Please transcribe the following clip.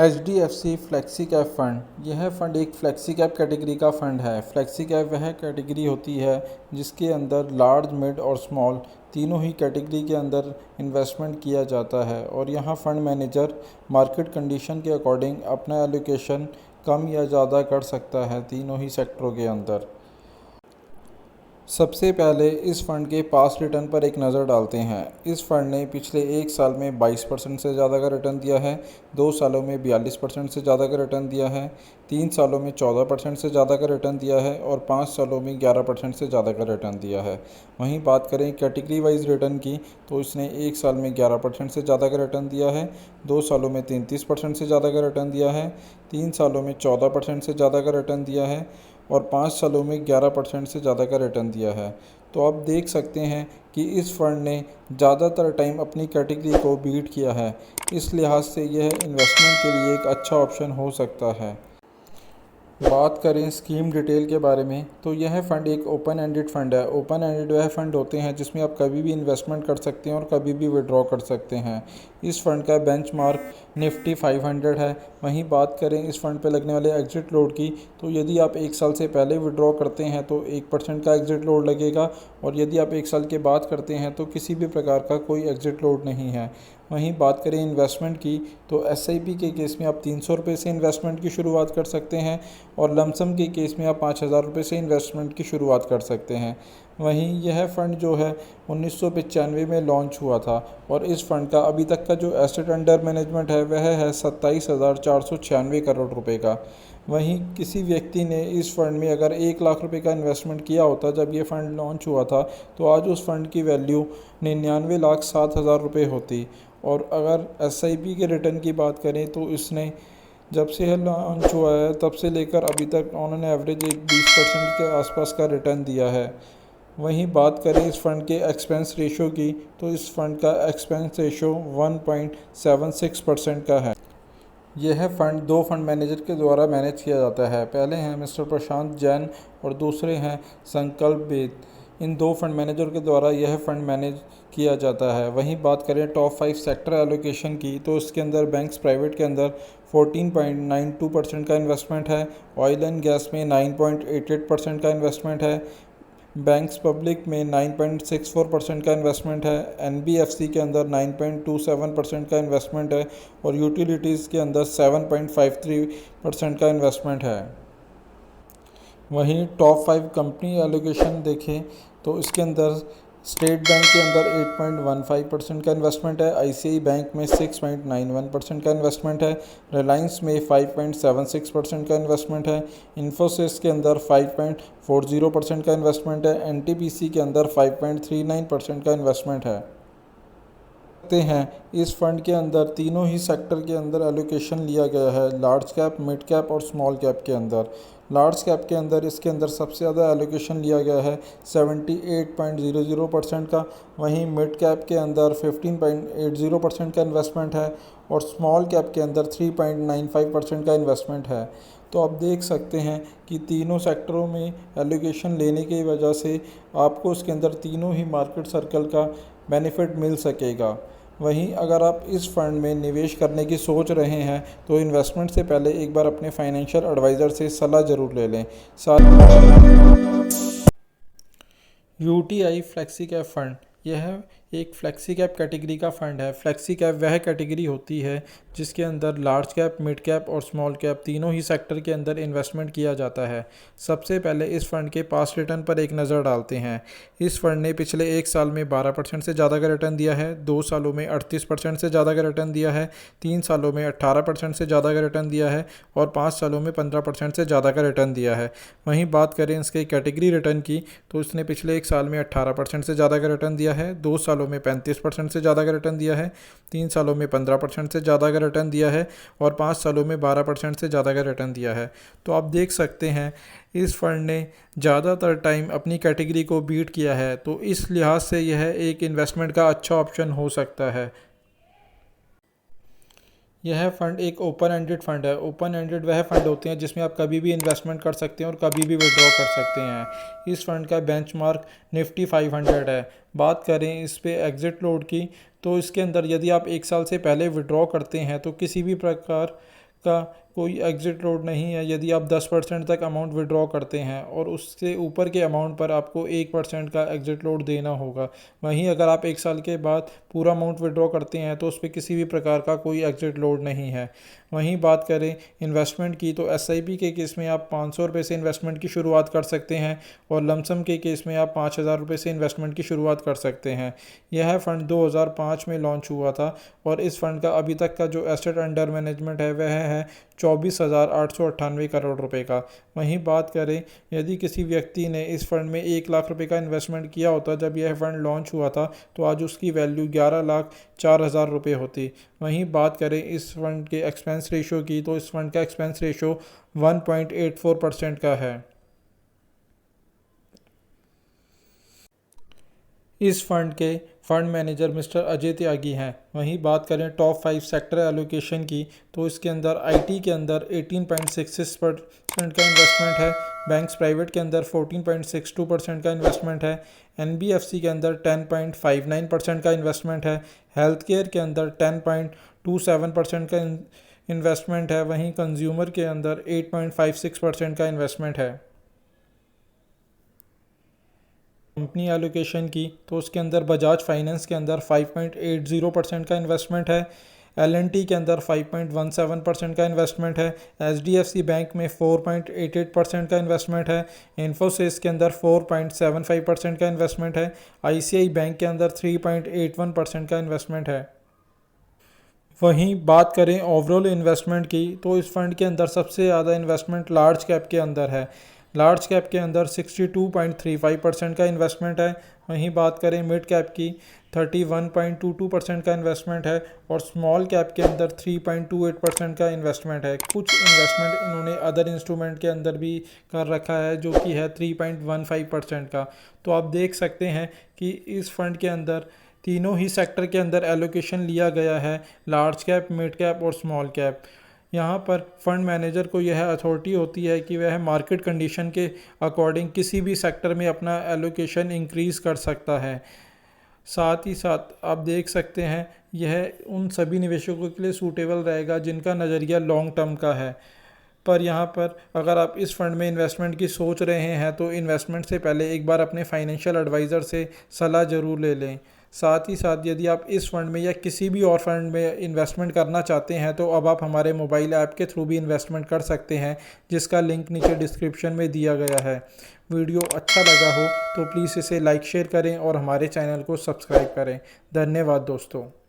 HDFC flexi cap fund. यह fund एक flexi cap category का फ़ंड है। फ्लेक्सी कैप वह कैटेगरी होती है जिसके अंदर लार्ज, मिड और स्मॉल तीनों ही कैटेगरी के अंदर इन्वेस्टमेंट किया जाता है और यहाँ फ़ंड मैनेजर मार्केट कंडीशन के अकॉर्डिंग अपना एलोकेशन कम या ज़्यादा कर सकता है तीनों ही सेक्टरों के अंदर। सबसे पहले इस फ़ंड के पास रिटर्न पर एक नज़र डालते हैं। इस फ़ंड ने पिछले एक साल में 22% से ज़्यादा का रिटर्न दिया है, 2 सालों में 42% से ज़्यादा का रिटर्न दिया है, 3 सालों में 14% से ज़्यादा का रिटर्न दिया है और 5 सालों में 11% से ज़्यादा का रिटर्न दिया है। वहीं बात करें कैटेगरी वाइज रिटर्न की तो इसने एक साल में 11% से ज़्यादा का रिटर्न दिया है, 2 सालों में 33% से ज़्यादा का रिटर्न दिया है, 3 सालों में 14% से ज़्यादा का रिटर्न दिया है और 5 सालों में 11% से ज़्यादा का रिटर्न दिया है। तो आप देख सकते हैं कि इस फ़ंड ने ज़्यादातर टाइम अपनी कैटेगरी को बीट किया है। इस लिहाज से यह इन्वेस्टमेंट के लिए एक अच्छा ऑप्शन हो सकता है। बात करें स्कीम डिटेल के बारे में तो यह फ़ंड एक ओपन एंडेड फ़ंड है। ओपन एंडेड वह फ़ंड होते हैं जिसमें आप कभी भी इन्वेस्टमेंट कर सकते हैं और कभी भी विड्रॉ कर सकते हैं। इस फ़ंड का बेंचमार्क निफ्टी 500 है। वहीं बात करें इस फ़ंड पे लगने वाले एग्ज़िट लोड की तो यदि आप एक साल से पहले विड्रॉ करते हैं तो 1% का एग्ज़िट लोड लगेगा और यदि आप एक साल के बाद करते हैं तो किसी भी प्रकार का कोई एग्ज़िट लोड नहीं है। वहीं बात करें इन्वेस्टमेंट की तो SIP के केस में आप 300 रुपये से इन्वेस्टमेंट की शुरुआत कर सकते हैं और लमसम के केस में आप 5,000 रुपये से इन्वेस्टमेंट की शुरुआत कर सकते हैं। वहीं यह फ़ंड जो है 1995 में लॉन्च हुआ था और इस फ़ंड का अभी तक का जो एसेट अंडर मैनेजमेंट है वह है 27,496 करोड़ रुपए का। वहीं किसी व्यक्ति ने इस फ़ंड में अगर 1 लाख रुपए का इन्वेस्टमेंट किया होता जब ये फ़ंड लॉन्च हुआ था तो आज उस फ़ंड की वैल्यू 99,07,000 रुपये होती। और अगर SIP के रिटर्न की बात करें तो इसने जब से यह लॉन्च हुआ है तब से लेकर अभी तक ऑन एन एवरेज एक 20% के आसपास का रिटर्न दिया है। वहीं बात करें इस फ़ंड के एक्सपेंस रेशो की तो इस फ़ंड का एक्सपेंस रेशो 1.76% का है। यह फ़ंड 2 फंड मैनेजर के द्वारा मैनेज किया जाता है। पहले हैं मिस्टर प्रशांत जैन और दूसरे हैं संकल्प बेद। इन 2 फंड मैनेजर के द्वारा यह फ़ंड मैनेज किया जाता है। वहीं बात करें टॉप 5 सेक्टर एलोकेशन की तो इसके अंदर बैंक्स प्राइवेट के अंदर 14.92% का इन्वेस्टमेंट है, ऑयल एंड गैस में 9.88% का इन्वेस्टमेंट है, बैंक्स पब्लिक में 9.64% का इन्वेस्टमेंट है, NBFC के अंदर 9.27% का इन्वेस्टमेंट है और यूटिलिटीज़ के अंदर 7.53% का इन्वेस्टमेंट है। वहीं टॉप 5 कंपनी एलोकेशन देखें तो इसके अंदर स्टेट बैंक के अंदर 8.15% का इन्वेस्टमेंट है, ICICI बैंक में 6.91% का इन्वेस्टमेंट है, रिलायंस में 5.76% का इन्वेस्टमेंट है, इन्फोसिस के अंदर 5.40% का इन्वेस्टमेंट है, NTPC के अंदर 5.39% का इन्वेस्टमेंट है। सकते हैं इस फंड के अंदर तीनों ही सेक्टर के अंदर एलोकेशन लिया गया है, लार्ज कैप, मिड कैप और स्मॉल कैप के अंदर। लार्ज कैप के अंदर इसके अंदर सबसे ज़्यादा एलोकेशन लिया गया है 78.00% का। वहीं मिड कैप के अंदर 15.80% का इन्वेस्टमेंट है और स्मॉल कैप के अंदर 3.95% का इन्वेस्टमेंट है। तो आप देख सकते हैं कि तीनों सेक्टरों में एलोकेशन लेने की वजह से आपको उसके अंदर तीनों ही मार्केट सर्कल का बेनिफिट मिल सकेगा। वहीं अगर आप इस फंड में निवेश करने की सोच रहे हैं तो इन्वेस्टमेंट से पहले एक बार अपने फाइनेंशियल एडवाइज़र से सलाह ज़रूर ले लें। UTI flexi cap fund. यह एक फ्लेक्सी कैप कैटेगरी का फ़ंड है। फ्लेक्सी कैप वह कैटेगरी होती है जिसके अंदर लार्ज कैप, मिड कैप और स्मॉल कैप तीनों ही सेक्टर के अंदर इन्वेस्टमेंट किया जाता है। सबसे पहले इस फ़ंड के पास रिटर्न पर एक नज़र डालते हैं। इस फ़ंड ने पिछले एक साल में 12% से ज़्यादा का रिटर्न दिया है, 2 सालों में 38% से ज़्यादा का रिटर्न दिया है, 3 सालों में 18% से ज़्यादा का रिटर्न दिया है और 5 सालों में 15% से ज़्यादा का रिटर्न दिया है। वहीं बात करें इसके कैटेगरी रिटर्न की तो इसने पिछले एक साल में 18% से ज़्यादा का रिटर्न दिया है, 2 सालों में 35% से ज़्यादा का रिटर्न दिया है, 3 सालों में 15% से ज़्यादा का रिटर्न दिया है और 5 सालों में 12% से ज़्यादा का रिटर्न दिया है। तो आप देख सकते हैं इस फंड ने ज़्यादातर टाइम अपनी कैटेगरी को बीट किया है, तो इस लिहाज से यह एक इन्वेस्टमेंट का अच्छा ऑप्शन हो सकता है। यह फ़ंड एक ओपन एंडेड फ़ंड है। ओपन एंडेड वह फ़ंड होते हैं जिसमें आप कभी भी इन्वेस्टमेंट कर सकते हैं और कभी भी विड्रॉ कर सकते हैं। इस फ़ंड का बेंचमार्क निफ्टी 500 है। बात करें इस पे एग्ज़िट लोड की तो इसके अंदर यदि आप एक साल से पहले विड्रॉ करते हैं तो किसी भी प्रकार का कोई एग्ज़िट लोड नहीं है यदि आप 10% तक अमाउंट विड्रॉ करते हैं और उससे ऊपर के अमाउंट पर आपको 1% का एग्ज़िट लोड देना होगा। वहीं अगर आप 1 साल के बाद पूरा अमाउंट विड्रॉ करते हैं तो उस पर किसी भी प्रकार का कोई एग्ज़िट लोड नहीं है। वहीं बात करें इन्वेस्टमेंट की तो SIP के केस में आप 500 रुपये से इन्वेस्टमेंट की शुरुआत कर सकते हैं और लमसम के केस में आप 5000 रुपये से इन्वेस्टमेंट की शुरुआत कर सकते हैं। यह फ़ंड 2005 में लॉन्च हुआ था और इस फ़ंड का अभी तक का जो एसेट अंडर मैनेजमेंट है वह है 24,898 करोड़ रुपए का। वहीं बात करें यदि किसी व्यक्ति ने इस फ़ंड में 1 लाख रुपए का इन्वेस्टमेंट किया होता जब यह फ़ंड लॉन्च हुआ था तो आज उसकी वैल्यू 11,04,000 रुपये होती। वहीं बात करें इस फ़ंड के एक्सपेंस रेशो की तो इस फ़ंड का एक्सपेंस रेशो 1.84% का है। इस फंड के fund manager mister Ajay Tyagi हैं। वहीं बात करें टॉप 5 सेक्टर एलोकेशन की तो इसके अंदर IT के अंदर 18.66% का इन्वेस्टमेंट है, बैंक्स प्राइवेट के अंदर 14.62% का इन्वेस्टमेंट है, NBFC के अंदर 10.59% का इन्वेस्टमेंट है, हेल्थ केयर के अंदर 10.27% का इन्वेस्टमेंट है, वहीं कंज्यूमर के अंदर 8.56% का इन्वेस्टमेंट है। कंपनी एलोकेशन की तो उसके अंदर बजाज फाइनेंस के अंदर 5.80% का इन्वेस्टमेंट है, L&T के अंदर 5.17% का इन्वेस्टमेंट है, HDFC बैंक में 4.88% का इन्वेस्टमेंट है, इन्फोसिस के अंदर 4.75% का इन्वेस्टमेंट है, ICICI बैंक के अंदर 3.81% का इन्वेस्टमेंट है। वहीं बात करें ओवरऑल इन्वेस्टमेंट की तो इस फंड के अंदर सबसे ज़्यादा इन्वेस्टमेंट लार्ज कैप के अंदर है। लार्ज कैप के अंदर 62.35% का इन्वेस्टमेंट है। वहीं बात करें मिड कैप की 31.22% का इन्वेस्टमेंट है और स्मॉल कैप के अंदर 3.28% का इन्वेस्टमेंट है। कुछ इन्वेस्टमेंट इन्होंने अदर इंस्ट्रूमेंट के अंदर भी कर रखा है जो कि है 3.15% का। तो आप देख सकते हैं कि इस फंड के अंदर तीनों ही सेक्टर के अंदर एलोकेशन लिया गया है, लार्ज कैप, मिड कैप और स्मॉल कैप। यहाँ पर फंड मैनेजर को यह अथॉरिटी होती है कि वह मार्केट कंडीशन के अकॉर्डिंग किसी भी सेक्टर में अपना एलोकेशन इंक्रीज़ कर सकता है। साथ ही साथ आप देख सकते हैं यह उन सभी निवेशकों के लिए सूटेबल रहेगा जिनका नज़रिया लॉन्ग टर्म का है। पर यहाँ पर अगर आप इस फंड में इन्वेस्टमेंट की सोच रहे हैं तो इन्वेस्टमेंट से पहले एक बार अपने फाइनेंशियल एडवाइज़र से सलाह ज़रूर ले लें। साथ ही साथ यदि आप इस फंड में या किसी भी और फंड में इन्वेस्टमेंट करना चाहते हैं तो अब आप हमारे मोबाइल ऐप के थ्रू भी इन्वेस्टमेंट कर सकते हैं जिसका लिंक नीचे डिस्क्रिप्शन में दिया गया है। वीडियो अच्छा लगा हो तो प्लीज़ इसे लाइक शेयर करें और हमारे चैनल को सब्सक्राइब करें। धन्यवाद दोस्तों।